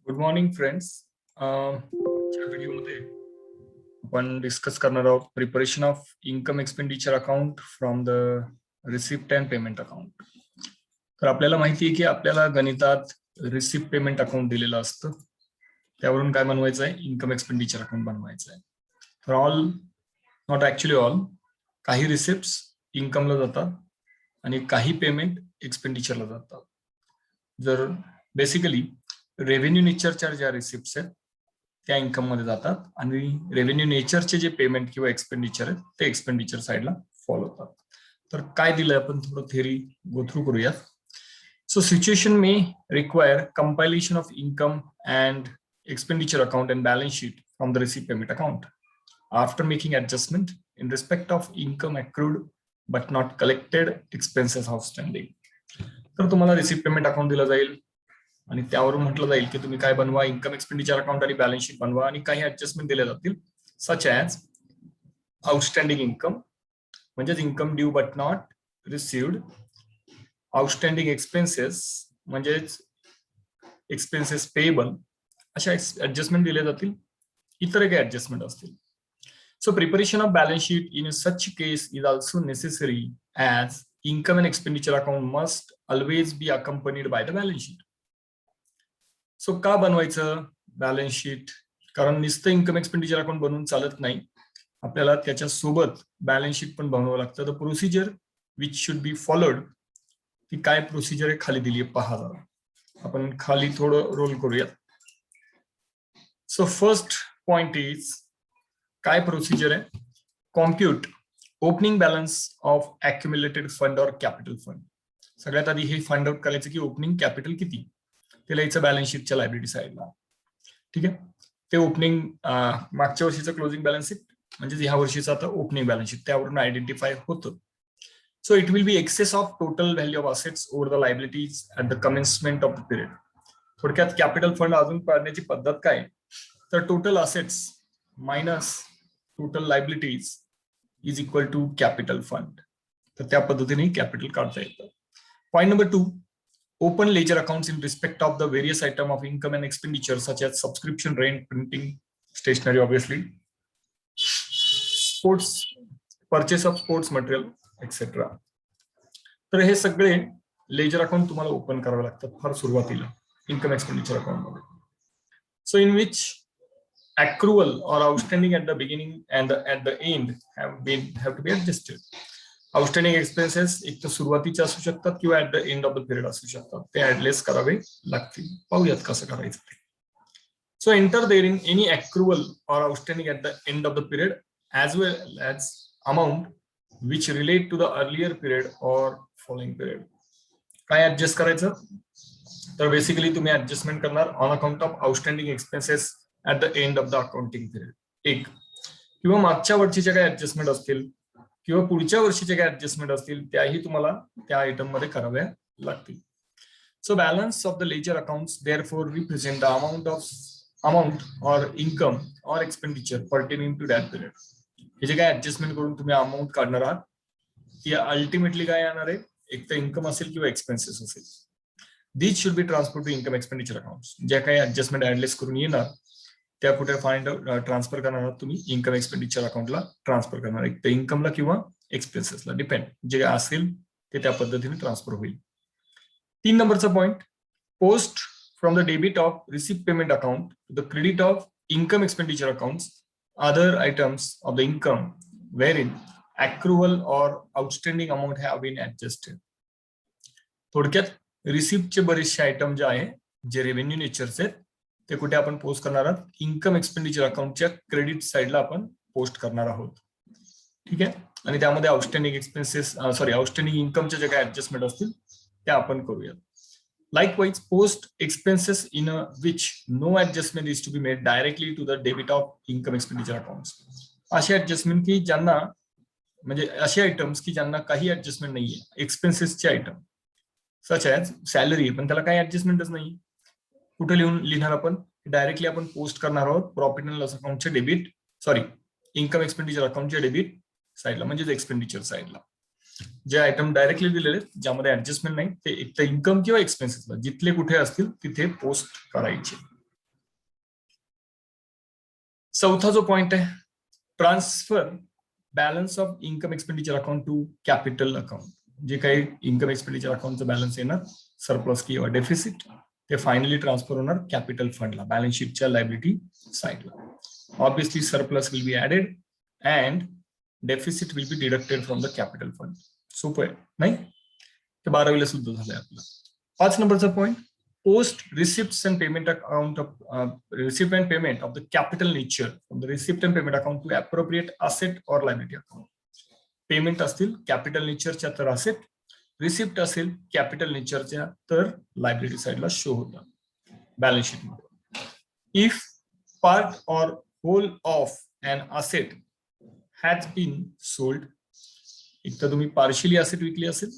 Good morning friends. आजच्या व्हिडिओमध्ये आपण डिस्कस करणार आहोत preparation of income expenditure account from the receipt and payment account. तर आपल्याला माहिती आहे की आपल्याला गणितात रिसिप्ट पेमेंट अकाउंट दिलेलं असतं. त्यावरून काय बनवायचं आहे? इन्कम एक्सपेंडिचर अकाउंट बनवायचं आहे. For all, not actually all, काही रिसिप्ट्स इन्कमला जातात आणि काही पेमेंट एक्सपेंडिचरला जातात. जर बेसिकली रेव्हेन्यू नेचरच्या ज्या रिसिप्ट्स आहेत त्या इन्कम मध्ये जातात आणि रेव्हेन्यू नेचरचे जे पेमेंट किंवा एक्सपेंडिचर आहेत ते एक्सपेंडिचर साइडला फॉलो होतात. तर काय दिलंय आपण थोडं थेरी गो थ्रू करूयात. So situation may require compilation of income and expenditure account and balance sheet from the receipt payment account after making adjustment in respect of income accrued but not collected expenses outstanding. तर तुम्हाला receipt payment account दिलं जाईल आणि त्यावरून म्हटलं जाईल की तुम्ही काय बनवा, इन्कम एक्सपेंडिचर अकाउंट आणि बॅलन्स शीट बनवा आणि काही ऍडजस्टमेंट दिले जातील, सच ॲज आउटस्टँडिंग इन्कम म्हणजेच income due but not received, outstanding expenses म्हणजेच एक्सपेन्सेस पेएबल, अशा ऍडजस्टमेंट दिले जातील. इतर काही ऍडजस्टमेंट असतील. So preparation of balance sheet in such case is also necessary as income and expenditure account must always be accompanied by the balance sheet. So का बनवायचं balance sheet? कारण नुसतं इन्कम एक्सपेंडिचर अकाउंट बनवून चालत नाही, आपल्याला त्याच्या सोबत बॅलन्स शीट पण बनवावं लागतं. The procedure which should be followed, ती काय प्रोसिजर आहे खाली दिली आहे पहा जरा. आपण खाली थोडं रोल करूया. सो फर्स्ट पॉइंट इज, काय प्रोसिजर आहे? Compute opening balance of accumulated fund और कॅपिटल फंड. सगळ्यात आधी हे फाइंड आउट करायचं की ओपनिंग कॅपिटल किती, ते लिहायचं बॅलन्स शीटच्या लायबिलिटी साईडला. ठीक आहे, ते ओपनिंग मागच्या वर्षीचं क्लोजिंग बॅलन्स शीट म्हणजे ह्या वर्षीचं आता ओपनिंग बॅलन्स शीट, त्यावरून आयडेंटिफाय होतं. So it will be excess of total value of assets over the liabilities at the commencement of the period. थोडक्यात कॅपिटल फंड अजून काढण्याची पद्धत काय? तर total assets minus total liabilities is equal to capital fund. तर त्या पद्धतीने capital काढता येतं. Point number 2, open ledger accounts in respect of the various item of income and expenditure such as subscription, rent, printing, stationery, obviously, sports, purchase of sports material, etc. तर हे सगळे ledger account तुम्हाला open करावे लागतात फार सुरुवातीला income expenditure account मध्ये. So in which accrual or outstanding at the beginning and at the end have to be adjusted. Outstanding expenses एक तर सुरुवातीचे असू शकतात किंवा at the end of the period असू शकतात, ते ऍडलेस करावे लागतील. पाहूयात कसं करायचं ते. So enter therein any accrual और outstanding at the end of the period as well as amount which relate to the earlier period और फॉलोइंग पिरियड. काय ऍडजस्ट करायचं? तर बेसिकली तुम्ही ऍडजस्टमेंट करणार on account of outstanding expenses at the end of the accounting period, एक, किंवा मागच्या वर्षीच्या काय ऍडजस्टमेंट असतील किंवा पुढच्या वर्षीचे काय ऍडजस्टमेंट असतील त्याही तुम्हाला त्या आयटम मध्ये कराव्या लागतील. So balance of the ledger accounts therefore represent the amount और इन्कम और expenditure pertaining to that period. हे जे काय ऍडजस्टमेंट करून तुम्ही अमाऊंट काढणार आहात ती अल्टिमेटली काय येणार आहे? एक तर इन्कम असेल किंवा एक्सपेन्सेस असेल. This should be transfer to income expenditure accounts. ज्या काही ऍडजस्टमेंट ऍडलेस करून येणार त्या कुठे फाइंड ट्रान्सफर करणार आहात तुम्ही? इन्कम एक्सपेंडिचर अकाउंटला ट्रान्सफर करणार, एक तर इन्कमला किंवा एक्सपेन्सेसला, डिपेंड जे असेल ते त्या पद्धतीने ट्रान्सफर होईल. 3 नंबरचा point, post from the debit of receipt payment account to the credit of income expenditure accounts other items of the income wherein accrual और outstanding amount have been adjusted. थोडक्यात रिसिप्टचे बरेचसे आयटम जे आहे जे revenue नेचरचे ते कुठे आपण पोस्ट करणार आहोत? इन्कम एक्सपेंडिचर अकाउंटच्या क्रेडिट साइडला आपण पोस्ट करणार आहोत. ठीक आहे, आणि त्यामध्ये आउटस्टँडिंग एक्सपेन्सेस आउटस्टँडिंग इन्कमच्या ज्या काही ऍडजस्टमेंट असतील त्या आपण करूयात. Likewise post expenses in which no adjustment is to be made directly to the debit of income expenditure account. असे ऍडजस्टमेंट की ज्यांना म्हणजे असे आयटम्स की ज्यांना काही ऍडजस्टमेंट नाहीये, एक्सपेन्सेसचे आयटम सच ॲज सॅलरी, पण त्याला काही ऍडजस्टमेंटच नाही. कुठे लिहिणार आपण? डायरेक्टली आपण पोस्ट करणार आहोत प्रॉफिट अँड लॉस अकाउंटच्या डेबिट इन्कम एक्सपेंडिचर अकाउंटच्या डेबिट साईडला म्हणजे एक्सपेंडिचर साईडला. जे आयटम डायरेक्टली दिलेले ज्यामध्ये ऍडजस्टमेंट नाही ते एक तर इन्कम किंवा एक्सपेन्सेसला जिथले कुठे असतील तिथे पोस्ट करायचे. चौथा जो पॉइंट आहे, transfer balance of income expenditure account to capital account. जे काही इन्कम एक्सपेंडिचर अकाउंटचं बॅलन्स येणार सरप्लस किंवा डेफिसिट ते फायनली ट्रान्सफर होणार कॅपिटल फंडला, बॅलन्स शीटच्या लायबिलिटी साइडला. Obviously surplus will be added and deficit will be deducted from the capital fund. सोपं आहे नाही? ते 12वीला सुद्धा झालंय आपलं. 5 नंबरचा point, post receipts and payment account of receipt and payment of the capital nature from the receipt and payment account to appropriate asset or liability account. Payment असतील capital नेचरच्या तर असेट, रिसिप्ट असेल कॅपिटल नेचरच्या तर liability साइडला show होतं balance sheet मध्ये. If part or whole of an asset has been sold, एक तर तुम्ही पार्शियली असेट विकली असेल,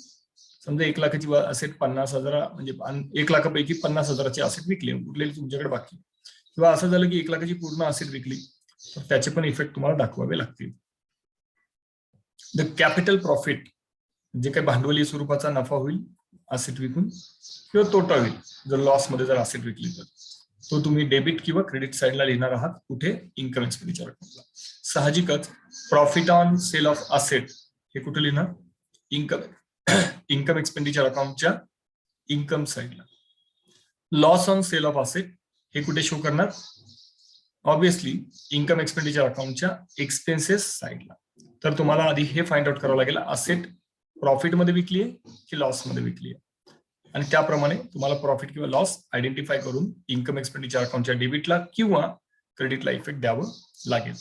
समजा 1 लाखाची असेट 50,000 म्हणजे 1 लाखापैकी 50,000ची असेट विकली, उरलेली तुमच्याकडे बाकी, किंवा असं झालं की 1 लाखाची पूर्ण असेट विकली, तर त्याचे पण इफेक्ट तुम्हाला दाखवावे लागतील. द कॅपिटल प्रॉफिट, जे काही भांडवली स्वरूपाचा नफा होईल असेट विकून किंवा तोटा होईल जर लॉस मध्ये जर असेट विकली तर, तो तुम्ही डेबिट किंवा क्रेडिट साइडला लिहिणार आहात. कुठे? इन्कम एक्सपेंडिचर अकाउंटला. साहजिकच profit on sale of asset हे कुठे लिहिणार? इन्कम एक्सपेंडिचर अकाउंटच्या इन्कम साइडला. Loss on sale of asset हे कुठे शो करणार? ऑब्विसली इन्कम एक्सपेंडिचर अकाउंटच्या एक्सपेन्सेस साइडला. तर तुम्हाला आधी हे फाइंड आउट करावं लागेल, असेट प्रॉफिट मध्ये विकली आहे की लॉस मध्ये विकली आहे, आणि त्याप्रमाणे तुम्हाला प्रॉफिट किंवा लॉस आयडेंटिफाय करून इन्कम एक्सपेंडिचर अकाउंटच्या डेबिटला किंवा क्रेडिटला इफेक्ट द्यावं लागेल.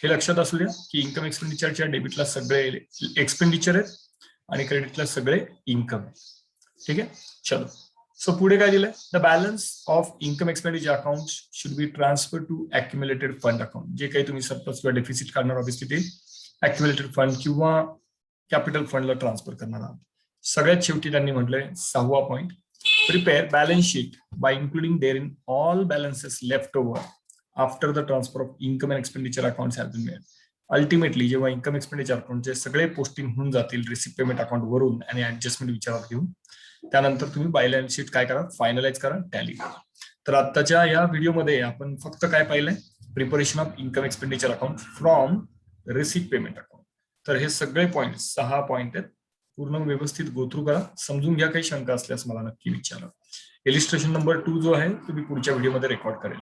हे लक्षात असू द्या की इन्कम एक्सपेंडिचरच्या डेबिटला सगळे एक्सपेंडिचर आहेत आणि क्रेडिटला सगळे इन्कम आहे. ठीक आहे, चलो. सो पुढे काय दिलंय? The balance of income expenditure account should be transfer to accumulated fund account. जे काही तुम्ही सरप्लस किंवा डेफिसिट काढणार ऑब्वियसली ते अक्युम्युलेटेड फंड किंवा कॅपिटल फंडला ट्रान्सफर करणार आहात. सगळ्यात शेवटी त्यांनी म्हटलंय 6वा point, prepare balance sheet by including therein all balances left over after the transfer of income and expenditure account have been made. Ultimately जेव्हा इन्कम एक्सपेंडिचर अकाउंटचे सगळे पोस्टिंग होऊन जातील रिसिप्ट पेमेंट अकाउंट वरून आणि ऍडजस्टमेंट विचारात घेऊन, त्यानंतर तुम्ही बॅलन्स शीट काय करा? फायनलाइज करा, टॅली करा. तर आताच्या या व्हिडिओमध्ये आपण फक्त काय पाहिलंय? Preparation of income expenditure account from receipt payment account. तर हे सगळे पॉइंट 6 पॉइंट आहेत, पूर्ण व्यवस्थित गो थ्रू करा, समजून घ्या. काही शंका असल्यास मला नक्की विचारा. इलिस्ट्रेशन नंबर 2 जो आहे तो मी पुढच्या व्हिडिओमध्ये रेकॉर्ड करेल.